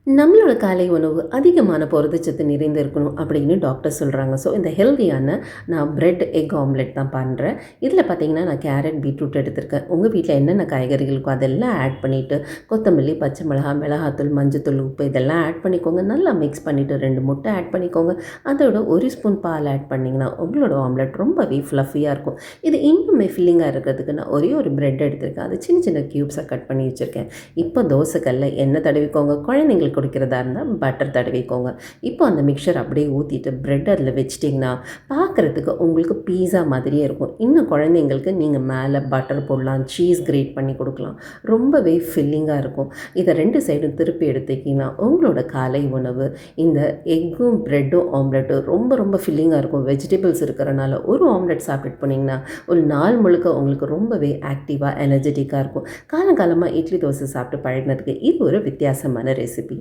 நம்மளோட காலை உணவு அதிகமான புரதச்சத்து நிறைந்து இருக்கணும் அப்படின்னு டாக்டர் சொல்கிறாங்க. ஸோ இந்த ஹெல்தியான நான் பிரெட் எக் ஆம்லெட் தான் பண்ணுறேன். இதில் பார்த்தீங்கன்னா நான் கேரட் பீட்ரூட் எடுத்திருக்கேன். உங்கள் வீட்டில் என்னென்ன காய்கறிகள் இருக்கோ அதெல்லாம் ஆட் பண்ணிவிட்டு கொத்தமல்லி, பச்சை மிளகாய், மிளகாத்தூள், மஞ்சத்தூள், உப்பு இதெல்லாம் ஆட் பண்ணிக்கோங்க. நல்லா மிக்ஸ் பண்ணிவிட்டு 2 முட்டை ஆட் பண்ணிக்கோங்க. அதோட 1 ஸ்பூன் பால் ஆட் பண்ணிங்கன்னா உங்களோட ஆம்லெட் ரொம்பவே ஃப்ளஃபியாக இருக்கும். இது இன்னுமே ஃபில்லிங்காக இருக்கிறதுக்கு நான் ஒரே ஒரு பிரெட் எடுத்திருக்கேன். அது சின்ன சின்ன க்யூப்ஸாக கட் பண்ணி வச்சுருக்கேன். இப்போ தோசைக்கல்ல எண்ணெய் தடவிக்கோங்க. குழந்தைங்களுக்கு கொடுக்கிறதா இருந்தால் பட்டர் தடவிக்கோங்க. இப்போ அந்த மிக்சர் அப்படியே ஊற்றிட்டு பிரெட் அதில் வச்சிட்டிங்கன்னா பார்க்குறதுக்கு உங்களுக்கு பீஸா மாதிரியே இருக்கும். இன்னும் குழந்தைங்களுக்கு நீங்கள் மேலே பட்டர் போடலாம், சீஸ் கிரேட் பண்ணி கொடுக்கலாம். ரொம்பவே ஃபில்லிங்காக இருக்கும். இதை 2 சைடும் திருப்பி எடுத்துக்கிங்கன்னா உங்களோட காலை உணவு இந்த எக்கும் பிரெட்டும் ஆம்லெட்டும் ரொம்ப ரொம்ப ஃபில்லிங்காக இருக்கும். வெஜிடபிள்ஸ் இருக்கிறனால ஒரு ஆம்லெட் சாப்பிட்டு போனீங்கன்னா ஒரு நாள் முழுக்க உங்களுக்கு ரொம்பவே ஆக்டிவாக எனர்ஜெட்டிக்காக இருக்கும். காலங்காலமாக இட்லி தோசை சாப்பிட்டு பழகினதுக்கு இது ஒரு வித்தியாசமான ரெசிபி.